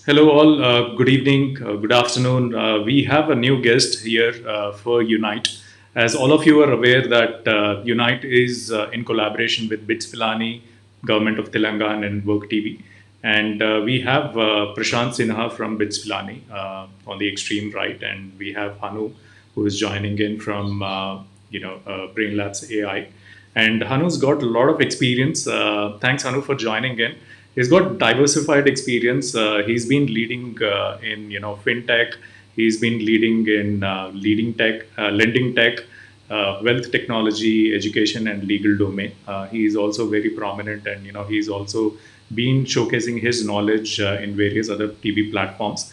Hello, all. Good evening, good afternoon. We have a new guest here for Unite. As all of you are aware, that Unite is in collaboration with BITS Pilani, Government of Telangana, and Work TV. And we have Prashant Sinha from BITS Pilani on the extreme right, and we have Hanu, who is joining in from Brain Labs AI. And Hanu's got a lot of experience. Thanks, Hanu, for joining in. He's got diversified experience. He's been leading in fintech. He's been leading in leading tech, lending tech, wealth technology, education, and legal domain. He is also very prominent, and he's also been showcasing his knowledge in various other TV platforms.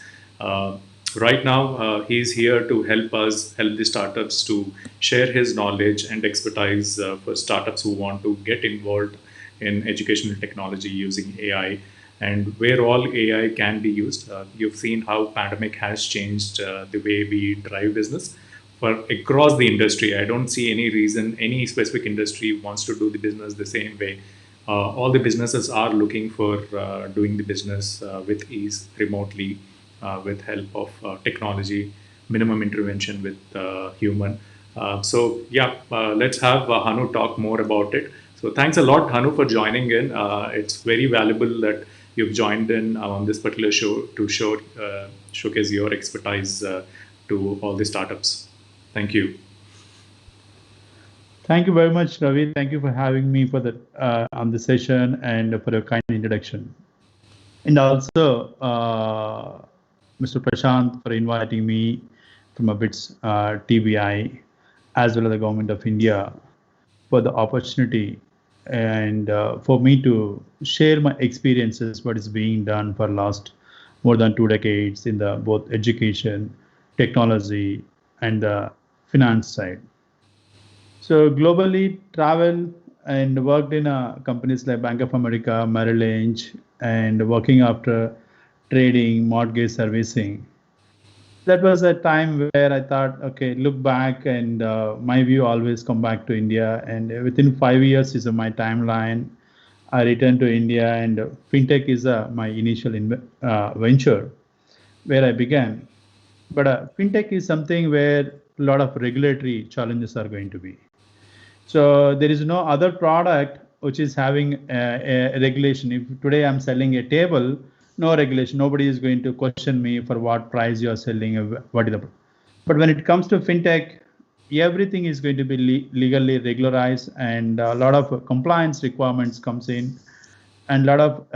Right now, he's here to help us help the startups to share his knowledge and expertise for startups who want to get involved in educational technology using AI and where all AI can be used. You've seen how pandemic has changed the way we drive business for across the industry. I don't see any reason any specific industry wants to do the business the same way. All the businesses are looking for doing the business with ease remotely with help of technology, minimum intervention with human. Let's have Hanu talk more about it. So thanks a lot, Hanu, for joining in. It's very valuable that you've joined in on this particular show to showcase your expertise to all the startups. Thank you. Thank you very much, Ravi. Thank you for having me for the on the session and for a kind introduction. And also, Mr. Prashant for inviting me from a BITS TBI as well as the Government of India for the opportunity and for me to share my experiences, what is being done for last more than 2 decades in the both education, technology, and the finance side. So globally travel and worked in companies like Bank of America, Merrill Lynch, and working after trading, mortgage servicing. That was a time where I thought, okay, look back, and my view always come back to India. And within 5 years is my timeline. I returned to India, and fintech is my initial venture where I began. But fintech is something where a lot of regulatory challenges are going to be. So there is no other product which is having a regulation. If today I'm selling a table, no regulation, nobody is going to question me for what price you are selling, what is the. But when it comes to fintech, everything is going to be legally regularized, and a lot of compliance requirements comes in, and a lot of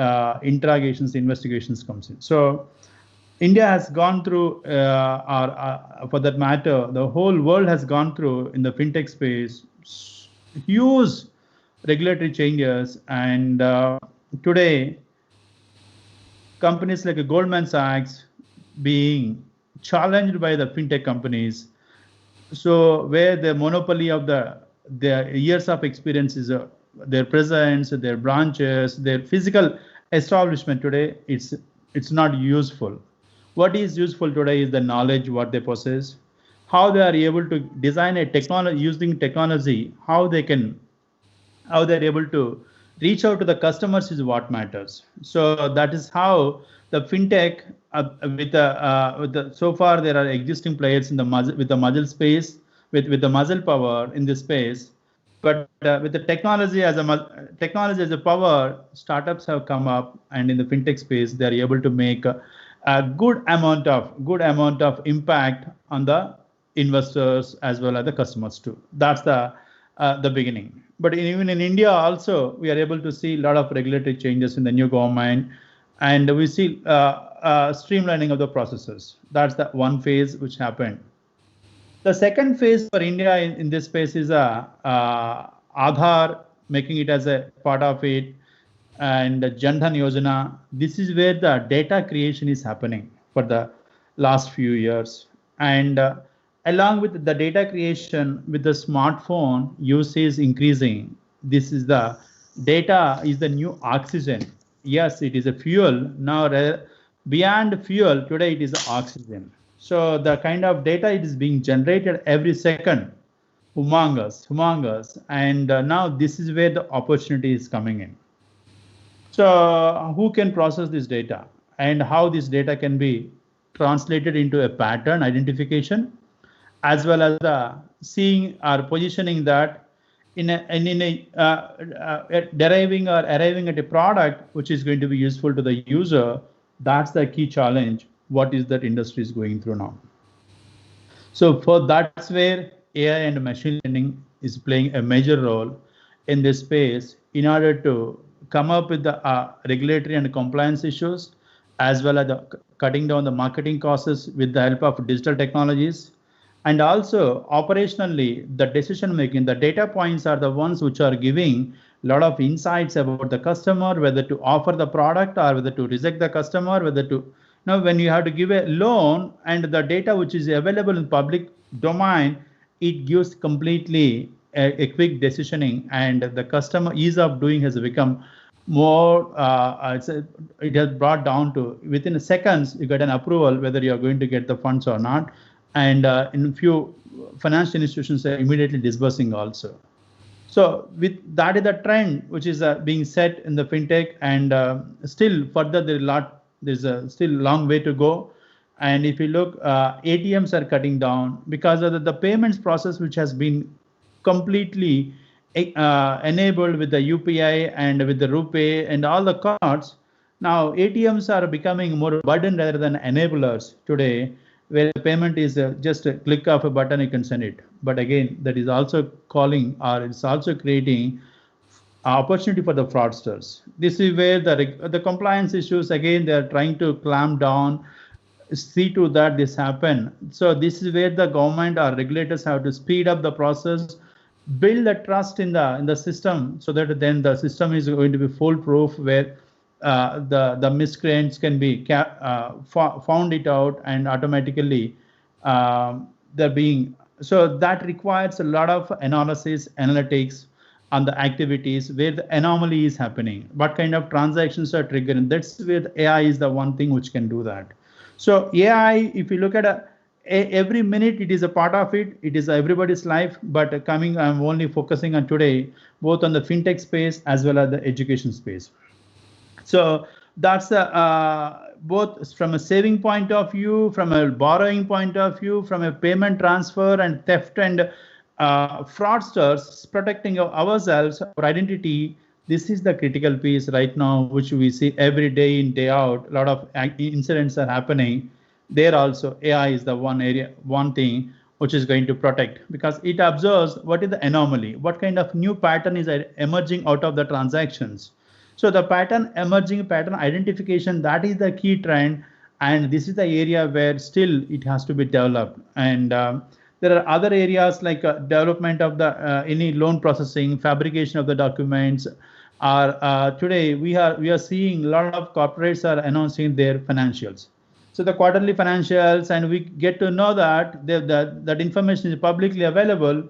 interrogations, investigations comes in. So India has gone through, for that matter, the whole world has gone through in the fintech space huge regulatory changes, and today companies like Goldman Sachs being challenged by the fintech companies. So where the monopoly of their years of experience is their presence, their branches, their physical establishment today, it's not useful. What is useful today is the knowledge what they possess, how they are able to design a technology using technology, how they're able to reach out to the customers is what matters. So that is how the fintech with the so far there are existing players in the muzzle space with the muzzle power in this space, but with the technology as a power, startups have come up, and in the fintech space they are able to make a good amount of impact on the investors as well as the customers too. That's the beginning. But even in India also, we are able to see a lot of regulatory changes in the new government, and we see streamlining of the processes. That's the one phase which happened. The second phase for India in this space is Aadhaar, making it as a part of it, and Jan Dhan Yojana. This is where the data creation is happening for the last few years. And along with the data creation, with the smartphone usage increasing, this is the data is the new oxygen. Yes, it is a fuel. Now, beyond fuel, today it is oxygen. So the kind of data it is being generated every second. humongous. And now this is where the opportunity is coming in. So who can process this data and how this data can be translated into a pattern identification, as well as seeing or positioning that in deriving or arriving at a product which is going to be useful to the user. That's the key challenge. What is that industry is going through now? So for that's where AI and machine learning is playing a major role in this space in order to come up with the regulatory and compliance issues, as well as cutting down the marketing costs with the help of digital technologies. And also operationally, the decision making, the data points are the ones which are giving a lot of insights about the customer, whether to offer the product or whether to reject the customer, whether to now, when you have to give a loan and the data which is available in public domain, it gives completely a quick decisioning, and the customer ease of doing has become more. It has brought down to within seconds you get an approval whether you are going to get the funds or not, and in few financial institutions are immediately disbursing also. So with that is the trend which is being set in the fintech, and still further there's still a long way to go. And if you look, ATMs are cutting down because of the payments process which has been completely enabled with the UPI and with the RuPay and all the cards. Now ATMs are becoming more burden rather than enablers today, where the payment is just a click of a button, you can send it. But again, that is also calling, or it's also creating opportunity for the fraudsters. This is where the compliance issues, again, they are trying to clamp down, see to that this happen. So this is where the government or regulators have to speed up the process, build the trust in the system, so that then the system is going to be foolproof, where the miscreants can be found it out and automatically they're being. So that requires a lot of analysis, analytics on the activities where the anomaly is happening, what kind of transactions are triggering. That's where the AI is the one thing which can do that. So AI, if you look at every minute, it is a part of it. It is everybody's life. But I'm only focusing on today, both on the fintech space as well as the education space. So that's both from a saving point of view, from a borrowing point of view, from a payment transfer and theft and fraudsters, protecting ourselves, our identity. This is the critical piece right now, which we see every day in, day out. A lot of incidents are happening. There also, AI is the one thing which is going to protect, because it observes what is the anomaly, what kind of new pattern is emerging out of the transactions. So the pattern identification, that is the key trend, and this is the area where still it has to be developed. And there are other areas like development of the any loan processing, fabrication of the documents. Today we are seeing a lot of corporates are announcing their financials. So the quarterly financials, and we get to know that that information is publicly available,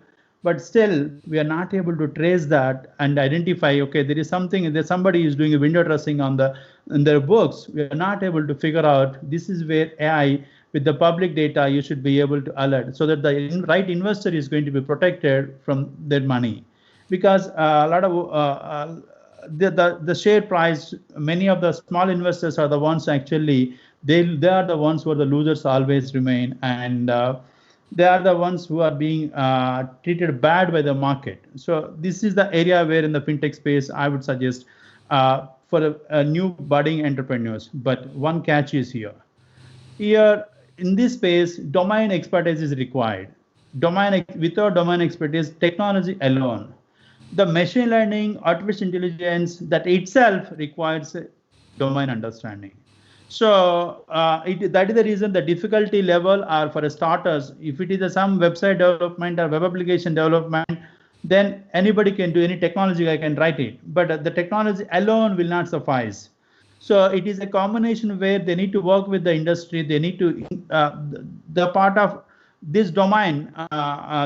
but still we are not able to trace that and identify, okay, there is something, there's somebody is doing a window dressing in their books. We are not able to figure out. This is where AI, with the public data, you should be able to alert, so that the right investor is going to be protected from their money. Because a lot of the share price, many of the small investors are the ones actually, they are the ones who are the losers always remain, and they are the ones who are being treated bad by the market. So this is the area where in the fintech space, I would suggest for a new budding entrepreneurs. But one catch is here. Here in this space, domain expertise is required. Without domain expertise, technology alone, the machine learning, artificial intelligence, that itself requires domain understanding. So that is the reason the difficulty level are for starters. If it is some website development or web application development, then anybody can do any technology, I can write it. But the technology alone will not suffice. So it is a combination where they need to work with the industry. They need to, the part of this domain,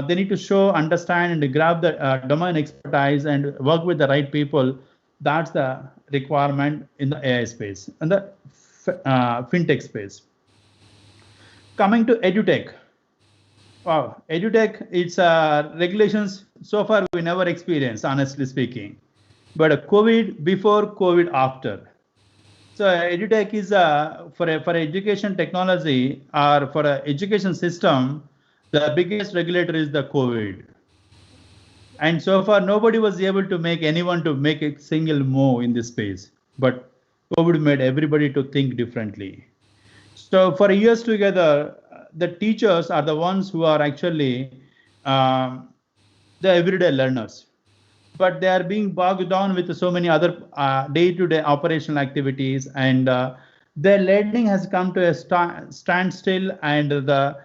they need to show, understand, and grab the domain expertise and work with the right people. That's the requirement in the AI space and the fintech space. Coming to edutech. Wow, EduTech, it's regulations so far we never experienced, honestly speaking. But COVID before, COVID after. So EduTech is for education technology or for a education system, the biggest regulator is the COVID. And so far, nobody was able to make anyone to make a single move in this space. But COVID made everybody to think differently. So for years together, the teachers are the ones who are actually um, the everyday learners, but they are being bogged down with so many other day-to-day operational activities, and their learning has come to a standstill, and the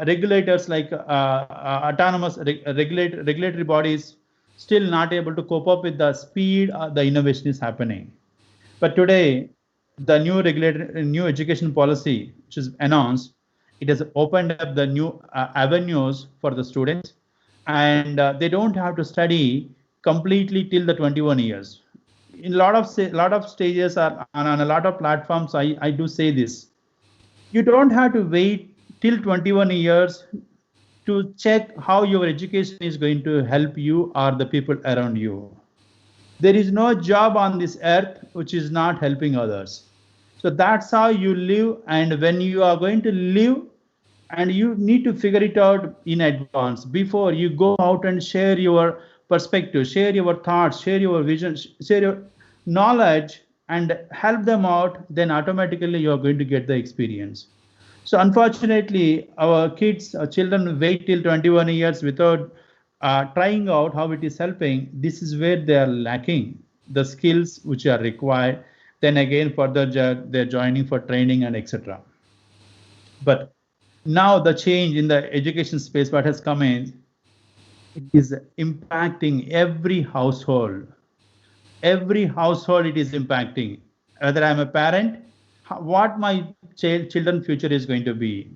regulators like autonomous regulatory bodies still not able to cope up with the speed the innovation is happening. But today, the new education policy, which is announced, it has opened up the new avenues for the students, and they don't have to study completely till the 21 years. In a lot of stages are on a lot of platforms, I do say this. You don't have to wait till 21 years to check how your education is going to help you or the people around you. There is no job on this earth which is not helping others. So that's how you live. And when you are going to live, and you need to figure it out in advance before you go out and share your perspective, share your thoughts, share your vision, share your knowledge, and help them out, then automatically you are going to get the experience. So unfortunately, our kids, our children wait till 21 years without trying out how it is helping. This is where they are lacking the skills which are required. Then again, further they're joining for training and etc. But now the change in the education space, what has come in, it is impacting every household. Every household it is impacting. Whether I'm a parent, what my children future is going to be.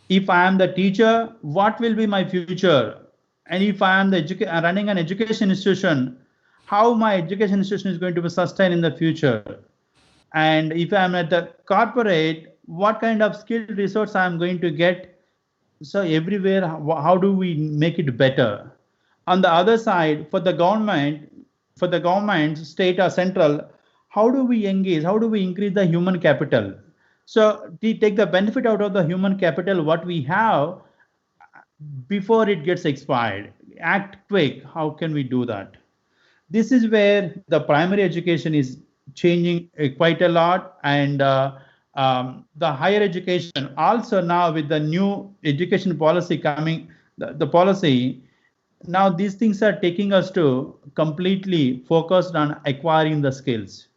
If I am the teacher, what will be my future? And if I am the running an education institution, how my education institution is going to be sustained in the future? And if I'm at the corporate, what kind of skilled resource I'm going to get? So everywhere, how do we make it better? On the other side, for the government, state or central, how do we engage? How do we increase the human capital? So we take the benefit out of the human capital what we have before it gets expired. Act quick. How can we do that? This is where the primary education is changing quite a lot, and the higher education also now with the new education policy coming, the policy now these things are taking us to completely focused on acquiring the skills.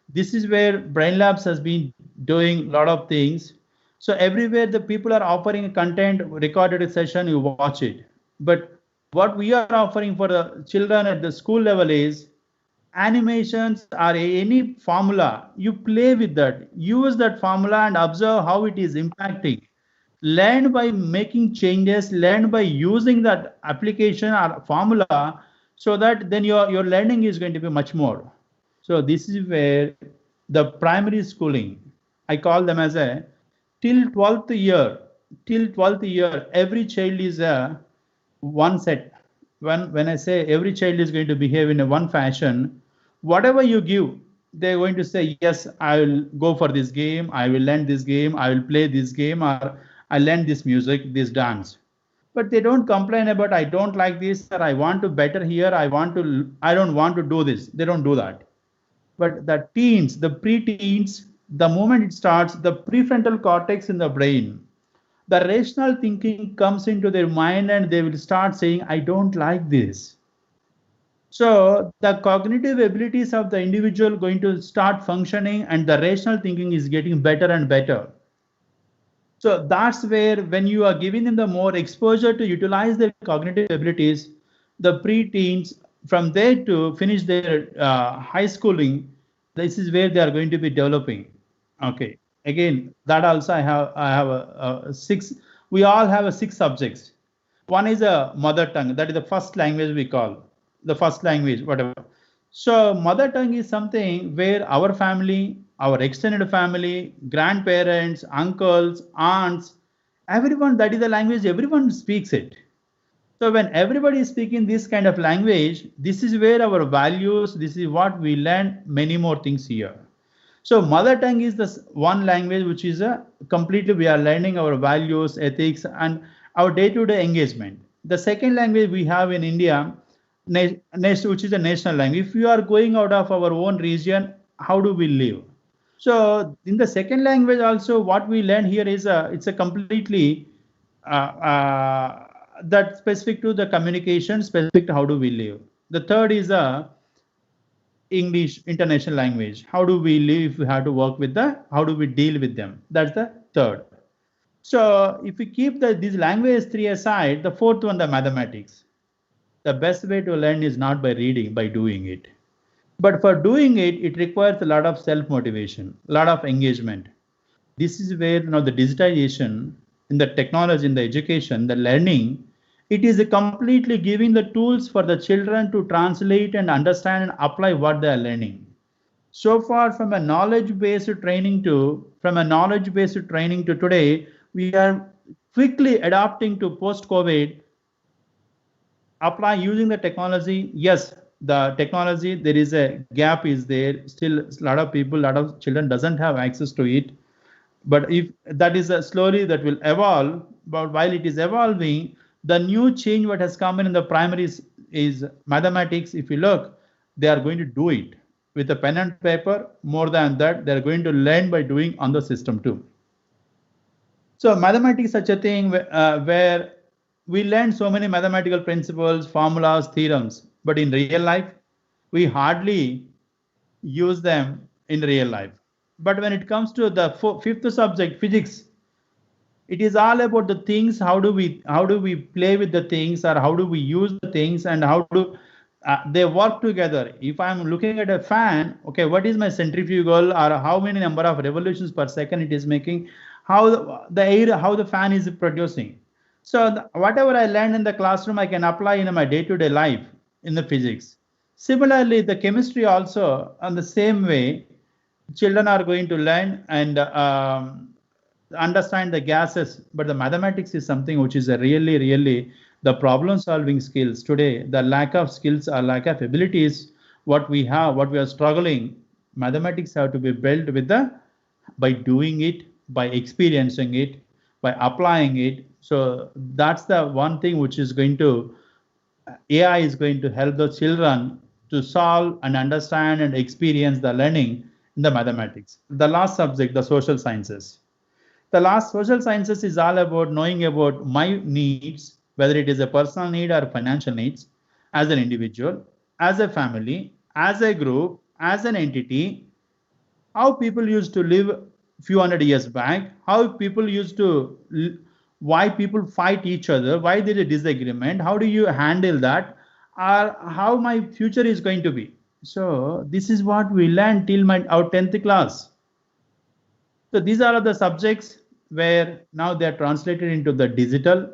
This is where Brain Labs has been doing a lot of things. So everywhere the people are offering content, recorded session, you watch it. But what we are offering for the children at the school level is animations or any formula. You play with that, use that formula and observe how it is impacting. Learn by making changes, learn by using that application or formula, so that then your learning is going to be much more. So this is where the primary schooling, I call them as a till 12th year, till 12th year, every child is a one set. When I say every child is going to behave in a one fashion, whatever you give, they're going to say, yes, I will go for this game, I will learn this game, I will play this game, or I learn this music, this dance. But they don't complain about I don't like this, or I want to better here, I don't want to do this. They don't do that. But the teens, the pre-teens, the moment it starts, the prefrontal cortex in the brain, the rational thinking comes into their mind, and they will start saying, I don't like this. So the cognitive abilities of the individual going to start functioning, and the rational thinking is getting better and better. So that's where when you are giving them the more exposure to utilize their cognitive abilities, the pre-teens, from there to finish their high schooling, this is where they are going to be developing. Okay. Again, that also I have a six. We all have a 6 subjects. One is a mother tongue. That is the first language we call the first language, whatever. So mother tongue is something where our family, our extended family, grandparents, uncles, aunts, everyone, that is the language, everyone speaks it. So when everybody is speaking this kind of language, this is where our values, this is what we learn many more things here. So mother tongue is the one language which is a completely we are learning our values, ethics, and our day-to-day engagement. The second language we have in India, which is a national language. If you are going out of our own region, how do we live? So in the second language also, what we learn here is it's a completely that specific to the communication, specific to how do we live. The third is a English international language. How do we live if we have to work with how do we deal with them? That's the third. So if we keep these languages three aside, the fourth one, the mathematics. The best way to learn is not by reading, by doing it. But for doing it, it requires a lot of self-motivation, a lot of engagement. This is where the digitization in the technology, in the education, the learning, it is completely giving the tools for the children to translate and understand and apply what they are learning. So far from a knowledge-based training to today, we are quickly adapting to post-COVID, apply using the technology. Yes, the technology, there is a gap is there. Still a lot of people, a lot of children doesn't have access to it. But if that is slowly that will evolve, but while it is evolving, the new change what has come in the primaries is mathematics. If you look, they are going to do it with a pen and paper. More than that, they are going to learn by doing on the system too. So mathematics is such a thing where we learn so many mathematical principles, formulas, theorems, but in real life, we hardly use them in real life. But when it comes to the fifth subject, physics, it is all about the things. How do we play with the things, or how do we use the things, and how do they work together? If I'm looking at a fan, okay, what is my centrifugal, or how many number of revolutions per second it is making? How the air, how the fan is producing? So whatever I learned in the classroom, I can apply in my day-to-day life in the physics. Similarly, the chemistry also, on the same way, children are going to learn and understand the gases, but the mathematics is something which is a really the problem solving skills today. The lack of skills or lack of abilities, what we are struggling, mathematics have to be built with by doing it, by experiencing it, by applying it. So that's the one thing which is going to, AI is going to help the children to solve and understand and experience the learning in the mathematics. The last subject, the social sciences. The last social sciences is all about knowing about my needs, whether it is a personal need or financial needs, as an individual, as a family, as a group, as an entity, how people used to live few hundred years back, how people used to, why people fight each other, why there is a disagreement, how do you handle that, or how my future is going to be. So this is what we learned till our 10th class. So these are the subjects where now they are translated into the digital,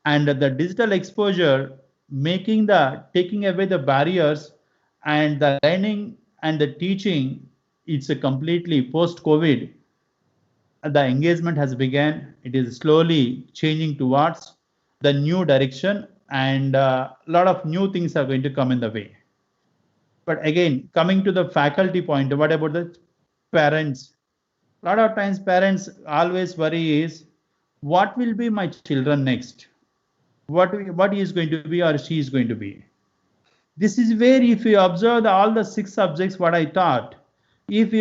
and the digital exposure taking away the barriers, and the learning and the teaching, it's a completely post-COVID. The engagement has begun. It is slowly changing towards the new direction, and a lot of new things are going to come in the way. But again, coming to the faculty point, what about the parents? A lot of times parents always worry is, what will be my children next? What he is going to be or she is going to be? This is where, if you observe all the 6 subjects what I taught, if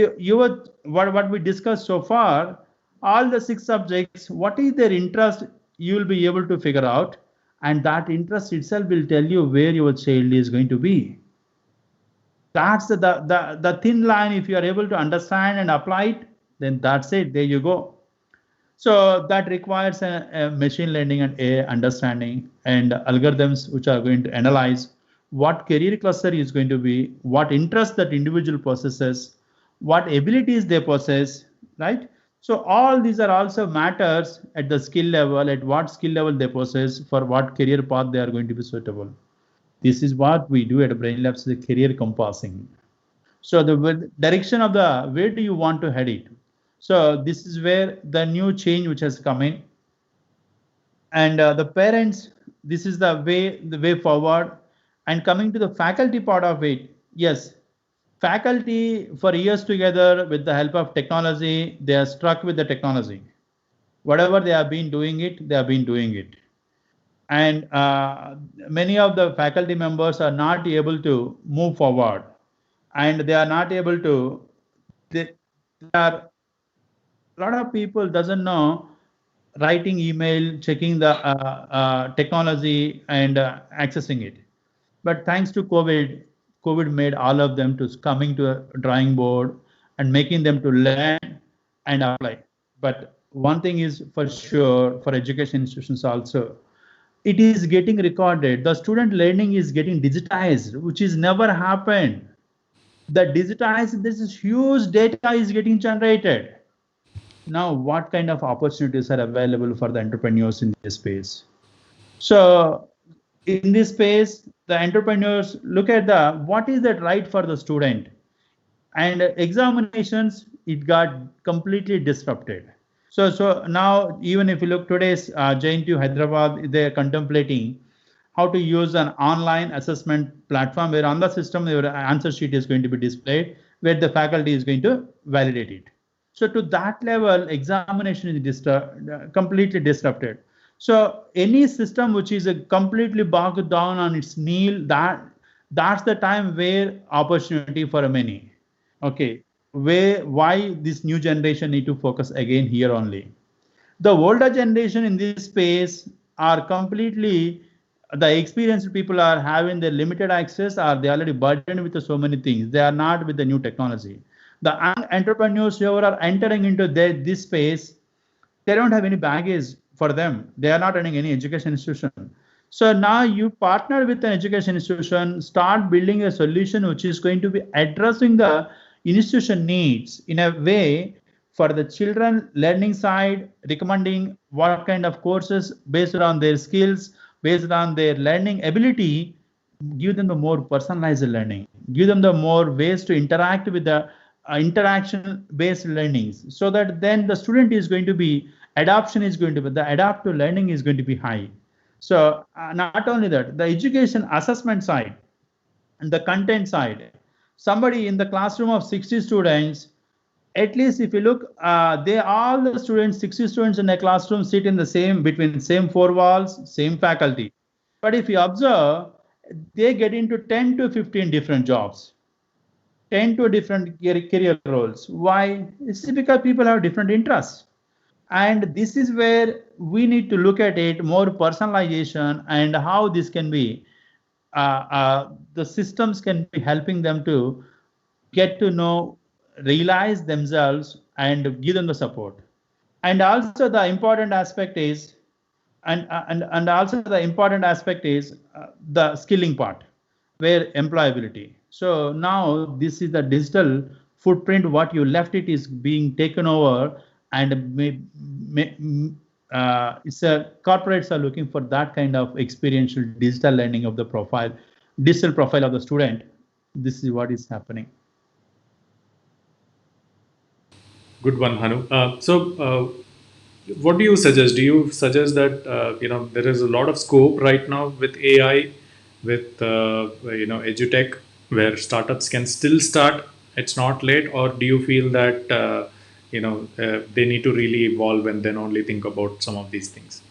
what we discussed so far, all the 6 subjects, what is their interest, you will be able to figure out, and that interest itself will tell you where your child is going to be. That's the thin line. If you are able to understand and apply it, then that's it. There you go. So that requires a machine learning and AI understanding and algorithms which are going to analyze what career cluster is going to be, what interest that individual possesses, what abilities they possess, right? So all these are also matters at the skill level, at what skill level they possess, for what career path they are going to be suitable. This is what we do at Brain Labs, the career compassing. So the direction of where do you want to head it? So this is where the new change which has come in. And the parents, this is the way forward. And coming to the faculty part of it, yes, faculty for years together with the help of technology, they are struck with the technology. Whatever they have been doing it, they have been doing it. And many of the faculty members are not able to move forward, and they are not able to, they are, a lot of people doesn't know writing email, checking the technology, and accessing it. But thanks to COVID made all of them to coming to a drawing board and making them to learn and apply. But one thing is for sure for education institutions also, it is getting recorded. The student learning is getting digitized, which is never happened. The digitized, this is huge data is getting generated. Now, what kind of opportunities are available for the entrepreneurs in this space? So in this space, the entrepreneurs look at the what is that right for the student, and examinations, it got completely disrupted. So now, even if you look today's JNTU Hyderabad, they are contemplating how to use an online assessment platform where on the system your answer sheet is going to be displayed, where the faculty is going to validate it. So to that level, examination is completely disrupted. So any system which is completely bogged down on its kneel, that's the time where opportunity for many. Okay, why this new generation need to focus again here only. The older generation in this space are completely, the experienced people are having the limited access, or they already burdened with so many things. They are not with the new technology. The entrepreneurs who are entering into this space, they don't have any baggage for them. They are not running any education institution. So now you partner with an education institution, start building a solution which is going to be addressing the institution needs in a way for the children learning side, recommending what kind of courses based on their skills, based on their learning ability, give them the more personalized learning, give them the more ways to interact with the interaction based learnings, so that then the student is going to be, adoption is going to be, the adaptive learning is going to be high. So not only that, the education assessment side and the content side, somebody in the classroom of 60 students, at least if you look, they all the students, 60 students in a classroom sit in the same, between same four walls, same faculty. But if you observe, they get into 10 to 15 different jobs, 10 to different career roles. Why? It's because people have different interests. And this is where we need to look at it more personalization, and how this can be, the systems can be helping them to get to know, realize themselves, and give them the support. And also the important aspect is, and also the important aspect is the skilling part, where employability. So now this is the digital footprint, what you left, it is being taken over, and it's a, corporates are looking for that kind of experiential digital learning of the profile, digital profile of the student. This is what is happening. Good one, Hanu. What do you suggest? Do you suggest that there is a lot of scope right now with AI, with edutech, where startups can still start? It's not late, or do you feel that they need to really evolve and then only think about some of these things?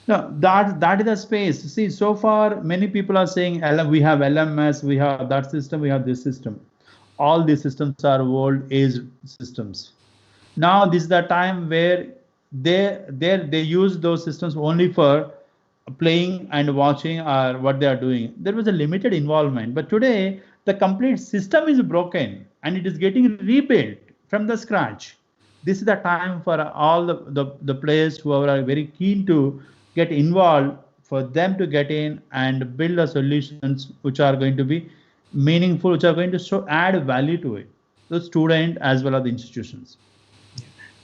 No, that is the space. See, so far many people are saying we have LMS, we have that system, we have this system. All these systems are old age systems. Now this is the time where they use those systems only for playing and watching, or what they are doing. There was a limited involvement, but today the complete system is broken and it is getting rebuilt from the scratch. This is the time for all the players who are very keen to get involved, for them to get in and build the solutions which are going to be meaningful, which are going to add value to it, the student as well as the institutions.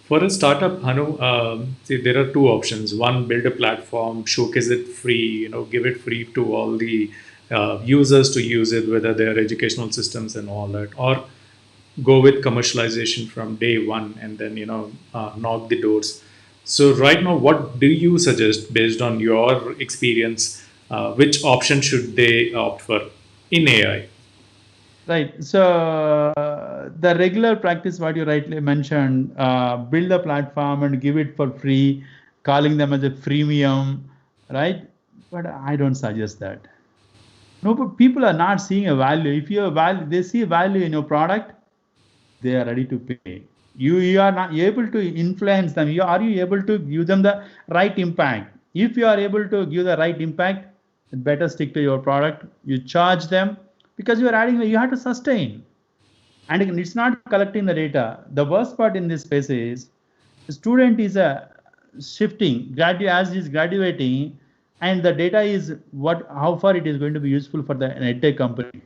For a startup, Hanu, see, there are two options. One, build a platform, showcase it free, give it free to all the users to use it, whether they are educational systems and all that, or go with commercialization from day one and then knock the doors. So right now, what do you suggest based on your experience? Which option should they opt for in AI? Right. So the regular practice, what you rightly mentioned, build a platform and give it for free, calling them as a freemium, right? But I don't suggest that. No, but people are not seeing a value. If you value, they see value in your product, they are ready to pay. You are not able to influence them. Are you able to give them the right impact? If you are able to give the right impact, better stick to your product. You charge them because you are adding. You have to sustain, and it's not collecting the data. The worst part in this space is the student is shifting as he's graduating, and the data is how far it is going to be useful for the edtech company.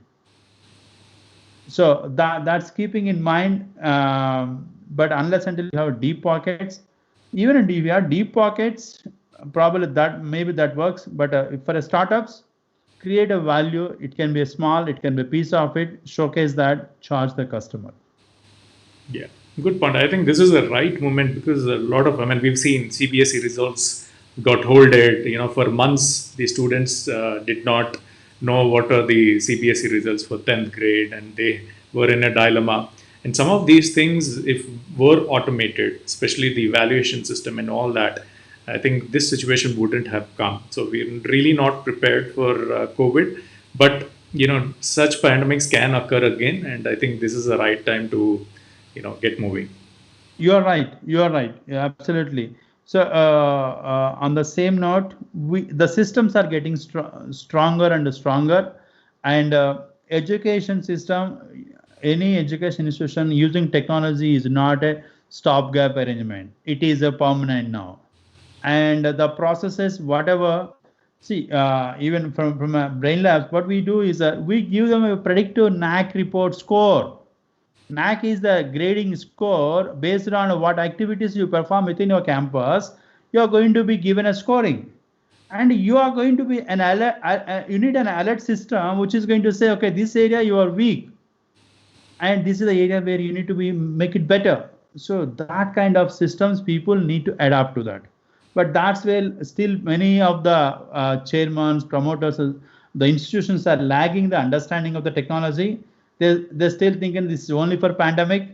So that's keeping in mind. But unless until you have deep pockets, even if you have deep pockets, probably maybe that works. But for a startups, create a value. It can be a small, it can be a piece of it. Showcase that, charge the customer. Yeah, good point. I think this is the right moment because a lot of, I mean, we've seen CBSE results got holded. For months, the students did not know what are the CBSE results for 10th grade, and they were in a dilemma. And some of these things, if were automated, especially the evaluation system and all that, I think this situation wouldn't have come. So we're really not prepared for COVID, but such pandemics can occur again, and I think this is the right time to get moving. You are right. Yeah, absolutely. So on the same note, the systems are getting stronger and stronger, and education system, any education institution using technology is not a stopgap arrangement. It is a permanent now, and the processes, whatever. See, even from a Brain Labs, what we do is we give them a predictive NAAC report score. NAAC is the grading score based on what activities you perform within your campus. You are going to be given a scoring, and you are going to be an alert. You need an alert system which is going to say, okay, this area you are weak, and this is the area where you need to make it better. So that kind of systems people need to adapt to that. But that's where still many of the chairmans, promoters, the institutions are lagging the understanding of the technology. They're still thinking this is only for pandemic.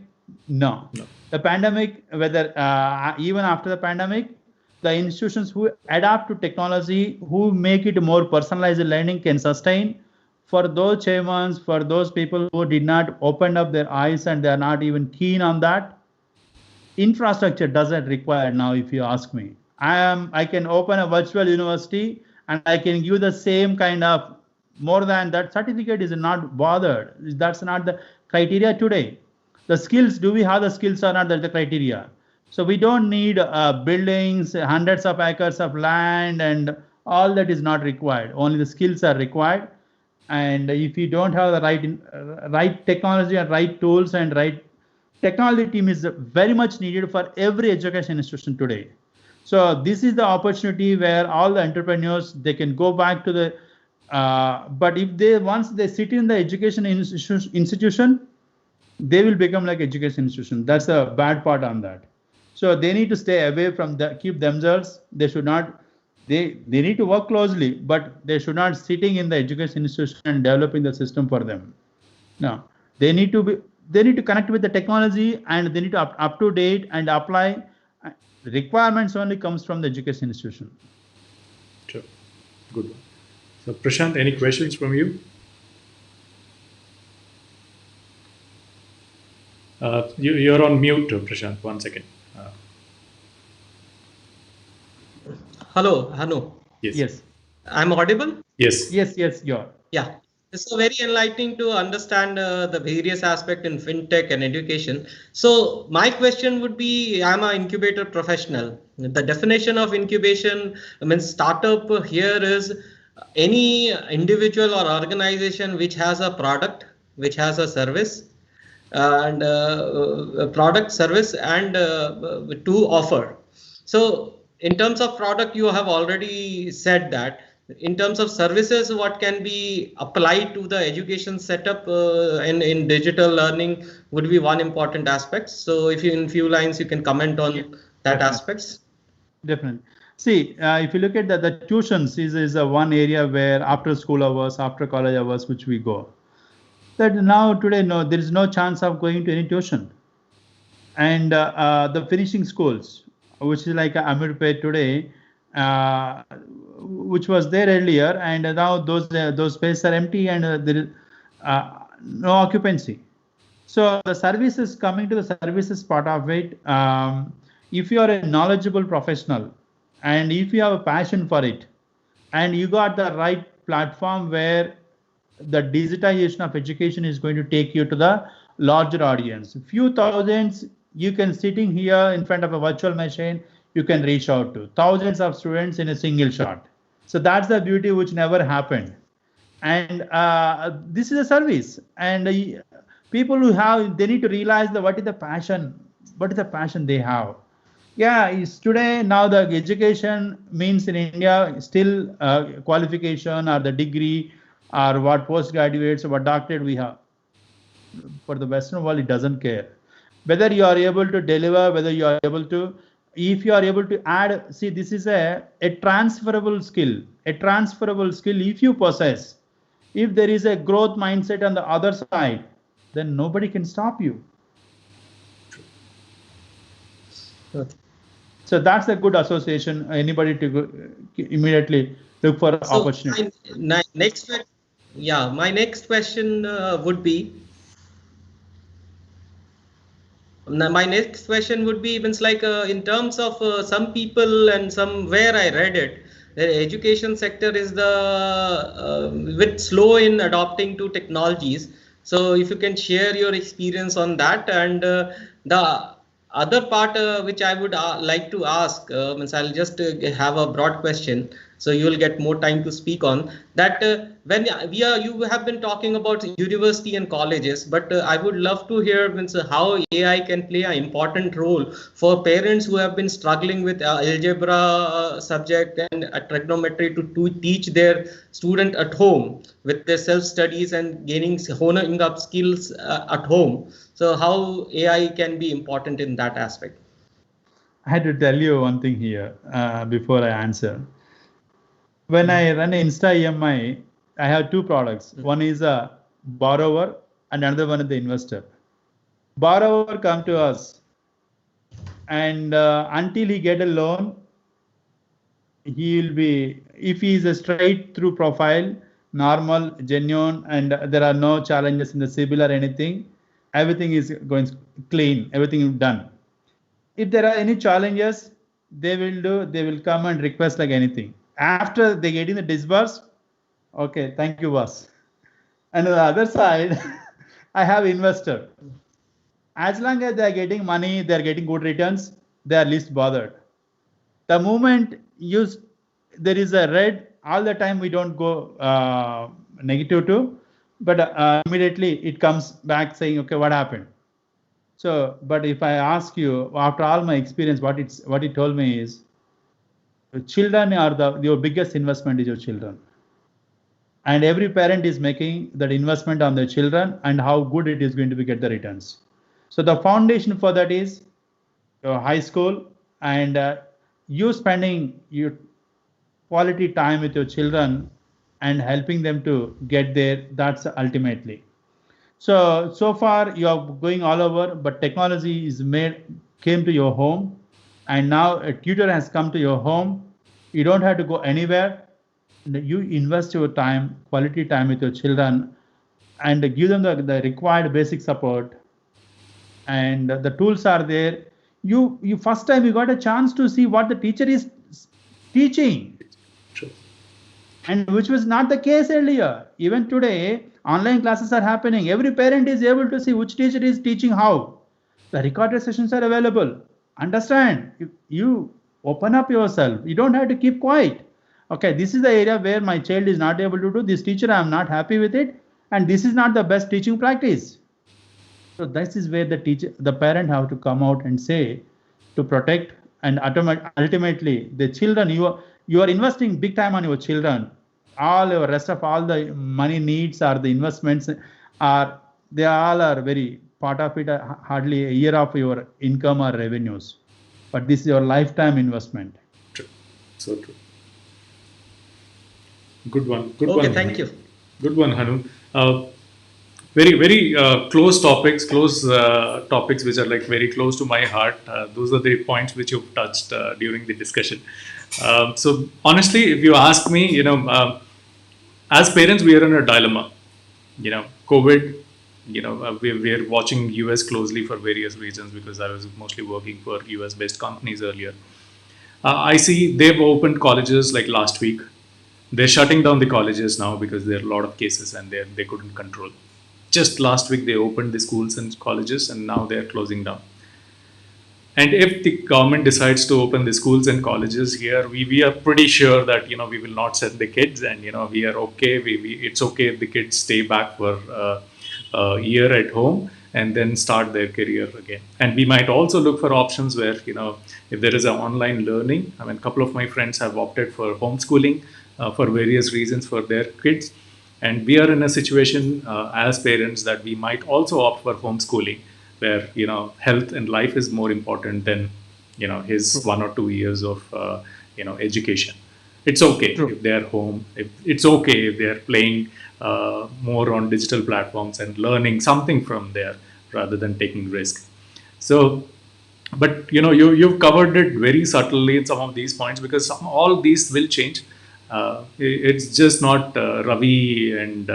No. The pandemic, whether even after the pandemic, the institutions who adapt to technology, who make it more personalized learning can sustain. For those chairmans, for those people who did not open up their eyes and they are not even keen on that, infrastructure doesn't require now. If you ask me, I can open a virtual university and I can give the same kind of, more than that certificate is not bothered. That's not the criteria today. The skills, do we have the skills or not? That's the criteria. So we don't need buildings, hundreds of acres of land, and all that is not required. Only the skills are required. And if you don't have the right technology and right tools and right technology team is very much needed for every education institution today. So this is the opportunity where all the entrepreneurs, they can go back to the but if once they sit in the education institution, they will become like education institution. That's a bad part on that. So they need to stay away from keep themselves. They should not, they need to work closely, but they should not sitting in the education institution and developing the system for them. No, they need to connect with the technology, and they need to up to date and apply. Requirements only comes from the education institution. Sure. Good one. So Prashant, any questions from you? You're on mute, Prashant. 1 second. Hello, Hanu. Yes. I'm audible? Yes. Yes, you are. Yeah. It's very enlightening to understand the various aspects in fintech and education. So my question would be, I'm an incubator professional. The definition of incubation, startup here is any individual or organization which has a product, which has a service, and a product, service, and to offer. So in terms of product, you have already said that. In terms of services, what can be applied to the education setup in digital learning would be one important aspect. So if you, in few lines, you can comment on that aspects. Definitely. See, if you look at the tuitions is one area where after school hours, after college hours, which we go. That now today, no, there is no chance of going to any tuition. And the finishing schools, which is like Amirpet today, which was there earlier, and now those spaces are empty and there is no occupancy. So the services, coming to the services part of it, if you are a knowledgeable professional and if you have a passion for it, and you got the right platform where the digitization of education is going to take you to the larger audience, few thousands you can sitting here in front of a virtual machine, you can reach out to thousands of students in a single shot. So that's the beauty which never happened. And this is a service, and people who have, they need to realize that what is the passion they have. Yeah, it's today now the education means in India still qualification or the degree or what postgraduates or what doctorate we have. For the Western world, it doesn't care whether you are able to deliver, whether you are able to, if you are able to add. See, this is a transferable skill, if you possess. If there is a growth mindset on the other side, then nobody can stop you. So that's a good association. Anybody to go, immediately look for opportunity. My next question would be. My next question would be, means like in terms of some people and somewhere I read it, the education sector is the bit slow in adopting to technologies. So if you can share your experience on that, and the other part which I would like to ask, means I'll just have a broad question, so you will get more time to speak on that. When you have been talking about university and colleges, but I would love to hear, means how AI can play an important role for parents who have been struggling with algebra subject and trigonometry to teach their student at home with their self studies and honing up skills at home. So how AI can be important in that aspect? I had to tell you one thing here before I answer. When I run Insta EMI, I have two products. One is a borrower and another one is the investor. Borrower come to us, and until he get a loan, he will be, if he is a straight through profile, normal, genuine, and there are no challenges in the CIBIL or anything, everything is going clean, everything is done. If there are any challenges, they will come and request like anything. After they getting the disburse, okay, thank you, boss. And on the other side, I have investor. As long as they are getting money, they are getting good returns, they are least bothered. The moment there is a red, all the time we don't go negative too, but immediately it comes back saying, okay, what happened? So, but if I ask you, after all my experience, what it told me is, children are your biggest investment is your children. And every parent is making that investment on their children and how good it is going to be get the returns. So the foundation for that is your high school, and you spending your quality time with your children and helping them to get there. That's ultimately. So far you are going all over, but technology came to your home, and now a tutor has come to your home. You don't have to go anywhere. You invest your time, quality time with your children, and give them the required basic support. And the tools are there. You first time you got a chance to see what the teacher is teaching. True. And which was not the case earlier. Even today, online classes are happening. Every parent is able to see which teacher is teaching how. The recorded sessions are available. Understand? You open up yourself. You don't have to keep quiet. Okay, this is the area where my child is not able to do this. Teacher, I am not happy with it, and this is not the best teaching practice. So this is where the parent have to come out and say, to protect, and ultimately the children, you are investing big time on your children. All the rest of all the money needs or the investments they all are very part of it, hardly a year of your income or revenues. But this is your lifetime investment. So true. Good one. Okay, thank you. Good one, Hanu. Very close topics, which are like very close to my heart. Those are the points which you've touched during the discussion. So honestly, if you ask me, as parents, we are in a dilemma. COVID. We're watching US closely for various reasons because I was mostly working for US based companies earlier. I see they've opened colleges like last week. They're shutting down the colleges now because there are a lot of cases and they couldn't control. Just last week they opened the schools and colleges and now they're closing down. And if the government decides to open the schools and colleges here, we are pretty sure that we will not send the kids, and we are okay. It's okay if the kids stay back for a year at home and then start their career again. And we might also look for options where if there is an online learning. I mean, a couple of my friends have opted for homeschooling for various reasons for their kids, and we are in a situation as parents that we might also opt for homeschooling, where health and life is more important than his 1 or 2 years of education. It's okay if they're home. It's okay if they're playing more on digital platforms and learning something from there rather than taking risk. So, but you've covered it very subtly in some of these points, because all these will change. It's just not Ravi and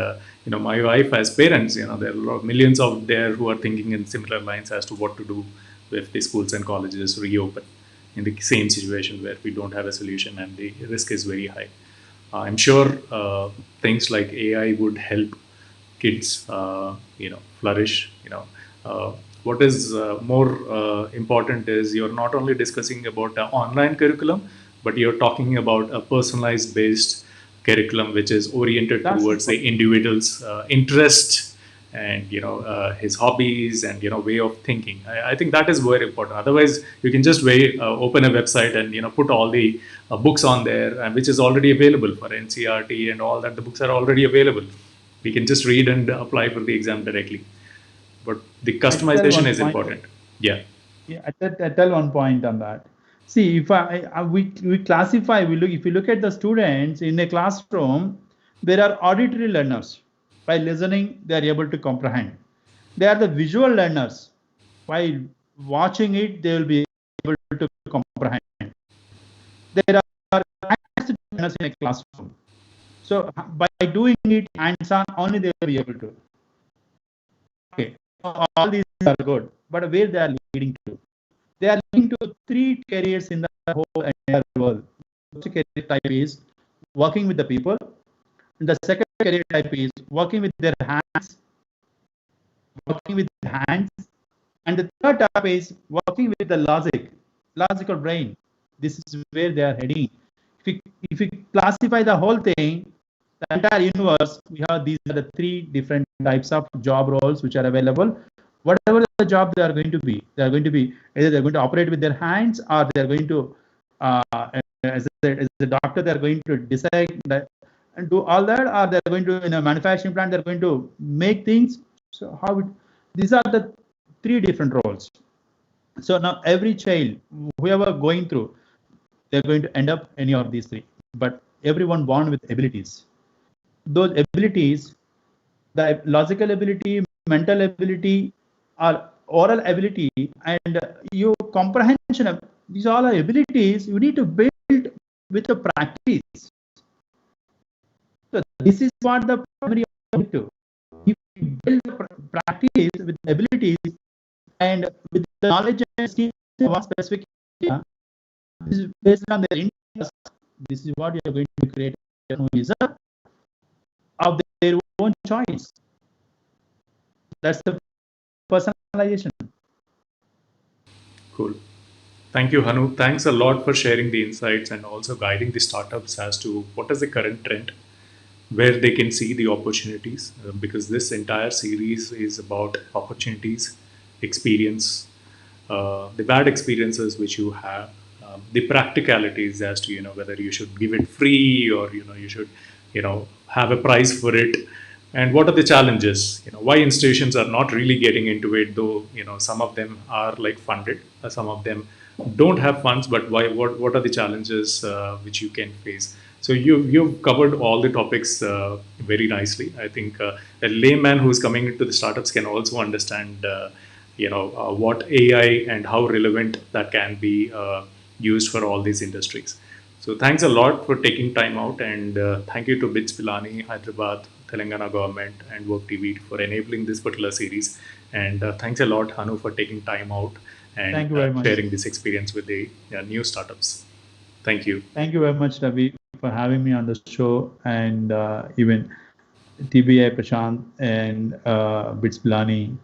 my wife as parents. There are millions out there who are thinking in similar lines as to what to do if the schools and colleges reopen in the same situation where we don't have a solution and the risk is very high. I'm sure things like AI would help kids, flourish. What is more important is you're not only discussing about the online curriculum, but you're talking about a personalized based curriculum which is oriented towards the individual's interest and his hobbies and way of thinking. I think that is very important. Otherwise, you can just open a website and put all the books on there, and which is already available for NCERT and all that. The books are already available. We can just read and apply for the exam directly. But the customization is important. Yeah. I tell one point on that. See, if we classify, if you look at the students in a classroom, there are auditory learners. By listening, they are able to comprehend. They are the visual learners. By watching it, they will be able to comprehend. There are learners in a classroom. So by doing it hands-on, only they will be able to. Okay, all these are good, but where they are leading to? They are leading to 3 careers in the whole entire world. The first career type is working with the people. And the second career type is working with their hands. And the third type is working with the logical brain. This is where they are heading. If we classify the whole thing, the entire universe, we have these are the 3 different types of job roles which are available. Whatever the job they are going to be either they're going to operate with their hands, or they're going to, as a doctor, they're going to decide and do all that, or they're going to, in a manufacturing plant, they're going to make things. So these are the 3 different roles. So now every child, whoever going through, they're going to end up any of these 3. But everyone born with abilities. Those abilities, the logical ability, mental ability, or oral ability, and your comprehension of these all are abilities you need to build with the practice. So this is what the primary objective. If you build the practice with abilities and with the knowledge and skills of one specific area, this is based on their interest. This is what you are going to create who is of their own choice. That's the personalization. Cool. Thank you, Hanu. Thanks a lot for sharing the insights and also guiding the startups as to what is the current trend, where they can see the opportunities, because this entire series is about opportunities, experience, the bad experiences which you have, the practicalities as to whether you should give it free or you should have a price for it, and what are the challenges, why institutions are not really getting into it, though some of them are like funded, some of them don't have funds, but why? What are the challenges which you can face? So you've covered all the topics very nicely. I think a layman who's coming into the startups can also understand, what AI and how relevant that can be used for all these industries. So thanks a lot for taking time out, and thank you to BITS Pilani, Hyderabad, Telangana government, and Work TV for enabling this particular series. And thanks a lot, Hanu, for taking time out and Thank you very much. sharing this experience with the new startups. Thank you. Thank you very much, Ravi, for having me on the show, and even TBI Prashant and BITS Pilani.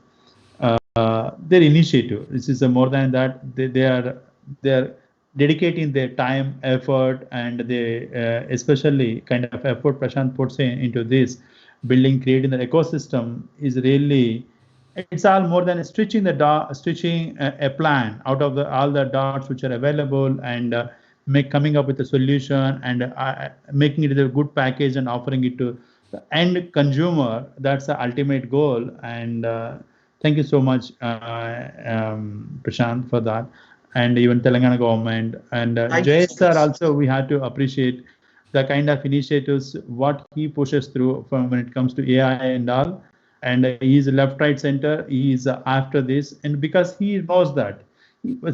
Their initiative. This is more than that. They are dedicating their time, effort, and they especially kind of effort Prashant puts into this building, creating the ecosystem is really. It's all more than stitching a plan out of all the dots which are available, and coming up with a solution, and making it a good package and offering it to the end consumer. That's the ultimate goal. And thank you so much, Prashant, for that, and even Telangana government and Jay sir. Also, we had to appreciate the kind of initiatives what he pushes through from when it comes to AI and all. And he's left, right, center. He's after this, and because he knows that,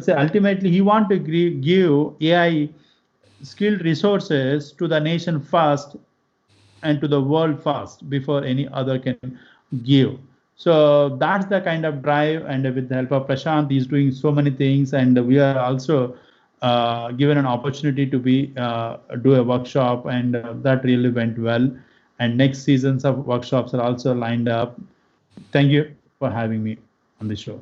ultimately he want to give AI skilled resources to the nation first and to the world first before any other can give. So that's the kind of drive, and with the help of Prashant, he's doing so many things, and we are also given an opportunity to do a workshop, and that really went well. And next seasons of workshops are also lined up. Thank you for having me on the show.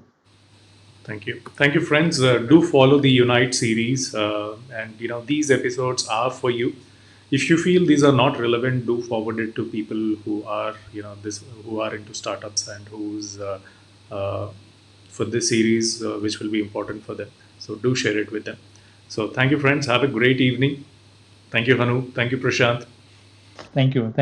Thank you, friends. Do follow the Unite series, and these episodes are for you. If you feel these are not relevant, do forward it to people who are who are into startups and who's for this series, which will be important for them. So do share it with them. So thank you, friends. Have a great evening. Thank you, Hanu. Thank you, Prashant. Thank you.